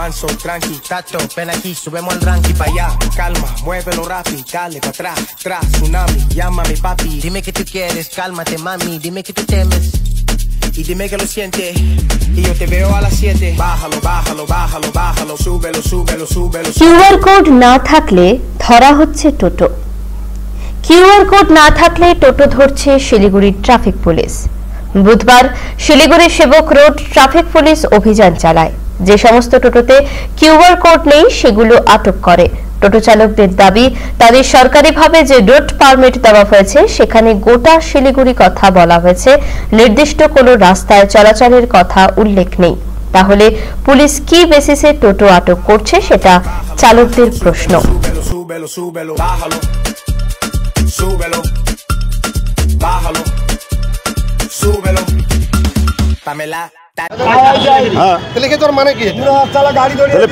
Manso, tranqui, tato, ven aquí, subemos al ranking pa' allá. Calma, muévelo rápido, dale pa' atrás, tras, tsunami, llama a mi papi. Dime que tú quieres, cálmate mami, dime que tú temes. Y dime que lo sientes, y yo te veo a las 7. Bájalo, bájalo, bájalo, bájalo, súbelo, súbelo, súbelo. QR code না থাকলে ধরা হচ্ছে টোটো। QR code না থাকলে টোটো ধরছে শিলিগুড়ির traffic police. বুধবার শিলিগুড়ি সেবক রোড ট্রাফিক পুলিশ অভিযান চালায়। যে সমস্ত টোটোতে QR কোড নেই সেগুলো আটক করে। টোটো চালকদের দাবি, তাদের সরকারিভাবে যে রুট পারমিট দেওয়া হয়েছে সেখানে গোটা শিলিগুড়ি কথা বলা হয়েছে, নির্দিষ্ট কোনো রাস্তায় চলাচলের কথা উল্লেখ নেই। তাহলে পুলিশ কি বেসিসে টোটো আটক করছে সেটা চালকদের প্রশ্ন।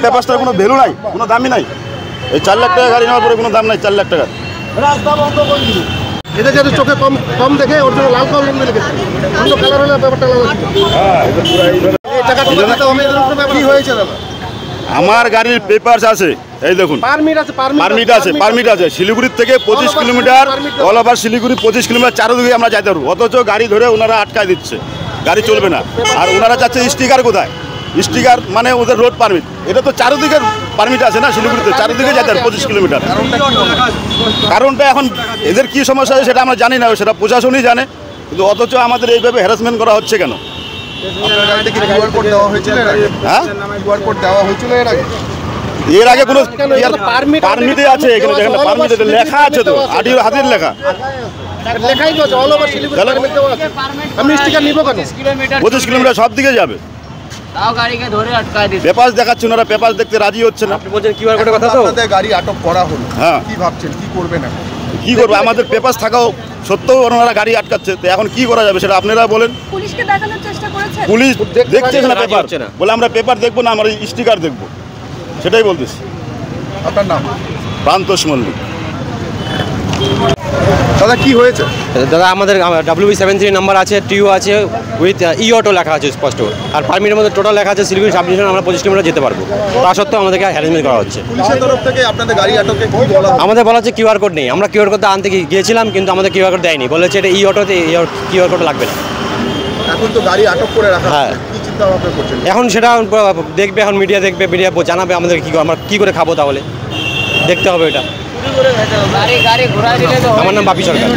পেপারসটার কোনো ভ্যালু নাই, কোনো দামই নাই। এই 4 লাখ টাকা গাড়ি নেওয়ার পরে কোনো দাম নাই। 4 লাখ টাকা রাস্তা বন্ধ করে দিল। এটা যাতে চোখে কম দেখে ওর জন্য লাল কালার রঙে লিখেছে। অন্য কালার হলে পেপারটা লাল ছিল। হ্যাঁ, এটা পুরো এই টাকাটা দিতে হবে। এর উপরে কি হয়েছে দাদা? আমার গাড়ির পেপারস আছে, এই দেখুন পারমিট আছে। শিলিগুড়ি থেকে 25 kilometre, all over Siliguri 25 kilometre চারদিকে আমরা যাইতে পারবো। অথচ গাড়ি ধরে ওনারা আটকায় দিচ্ছে, গাড়ি চলবে না। আর ওনারা চাচ্ছে স্টিকার কোথায়? স্টিকার মানে ওদের রোড পারমিট। এটা তো চারদিকে পারমিট আছে না শিলিগুড়িতে, চারদিকে যেতে হবে 25 কিলোমিটার। কারণটা এখন এদের কি সমস্যা আছে সেটা আমরা জানি না, সেটা প্রশাসনই জানে। কিন্তু অথচ আমাদের এইভাবে হ্যারাসমেন্ট করা হচ্ছে কেন? এর আগে কোনো পারমিটে আছে, এখানে দেখেন পারমিটে লেখা আছে তো, হাতের লেখা। 25 কিলোমিটার সব দিকে যাবে। তাও গাড়িকে ধরে আটকায় দিচ্ছে। পেপার দেখাচ্ছে ওনারা, পেপার দেখতে রাজি হচ্ছে না। আপনি বলছেন কিউআর কোডের কথা তো? আপনাদের গাড়ি আটক করা হলো, হ্যাঁ, কি ভাবছেন কি করবেন এখন? কি করবে? আমাদের পেপার থাকাও সত্ত্বেও ওনারা গাড়ি আটকাচ্ছে, তো এখন কি করা যাবে সেটা আপনারা বলেন। পুলিশকে দেখানোর চেষ্টা করেছেন? পুলিশ দেখছে না পেপার, বলে আমরা পেপার দেখবো না, আমরা স্টিকার দেখবো, সেটাই বলতেছি। আপনার নাম? প্রান্তোষ মল্লিক। দাদা কি হয়েছে? দাদা আমাদের WB73 নাম্বার আছে, টিউ আছে, উইথ অটো লেখা আছে স্পষ্ট। আর পারমিটের মধ্যে টোটাল লেখা আছে শিলিগুড়ি সাব ডিভিশন আমরা 25 কিলোমিটার যেতে পারবো। তা সত্ত্বেও আমাদেরকে হ্যারাসমেন্ট করা হচ্ছে। পুলিশের তরফ থেকে আপনাদের গাড়ি আটকে কি বলা? আমাদের বলা হচ্ছে কিউআর কোড নেই। আমরা কিউআর কোড আনতে গিয়েছিলাম, কিন্তু আমাদের কিউআর কোড দেয়নি, বলেছে এটা অটোতে কিউআর কোড লাগবে না। এখন তো গাড়ি আটক করে রাখা, হ্যাঁ, কি চিন্তা ভাবনা করছেন? এখন সেটা দেখবে, এখন মিডিয়া দেখবে, মিডিয়া জানাবে আমাদের আমরা কি করে খাবো, তাহলে দেখতে হবে এটা। আমার নাম বাপি সরকার।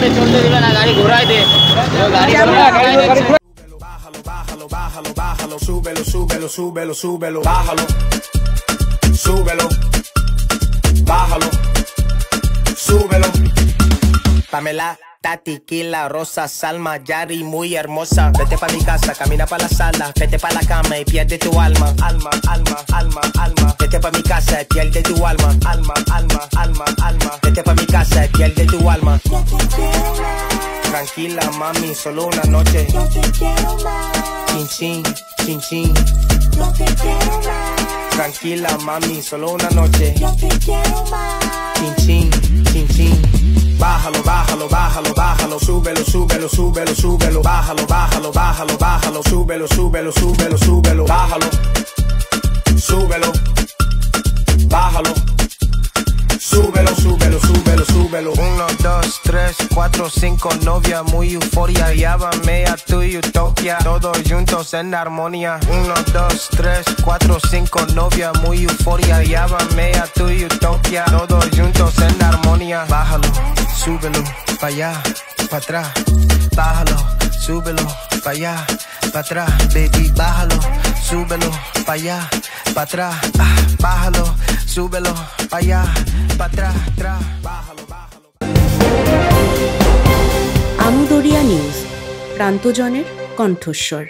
Pamela, Tati, Kila, Rosa, Salma, Yari, muy hermosa. Vete pa' mi casa, camina pa' la sala, vete pa' la cama y pierde tu alma. Alma, alma, alma, alma. Vete pa' mi casa y pierde tu alma. Alma, alma, alma, alma. Vete pa' mi casa y pierde tu alma. Tranquila, mami, solo una noche. Chin, chin, chin, chin. Tranquila, mami, solo una noche. Chin, chin, chin, chin. Bájalo, bájalo, bájalo, bájalo, súbelo, súbelo, súbelo, súbelo, bájalo, bájalo, bájalo, bájalo, súbelo, súbelo, súbelo, súbelo, bájalo, súbelo, bájalo, súbelo, súbelo, súbelo, súbelo. 1, 2, 3, 4, 5, novia, muy euforia, llámame a tu utopia, todos juntos en armonía. 1, 2, 3, 4, 5, novia, muy euforia, llámame a tu utopia, todos juntos en armonía. Bájalo, súbelo, pa' allá, pa' atrás, bájalo, súbelo, pa' allá, pa' atrás, baby, bájalo, súbelo, pa' allá, pa' atrás, bájalo, súbelo, pa' allá, pa' atrás, atrás, bájalo, bájalo. আমদরিয়া news, প্রান্তজনের কণ্ঠস্বর।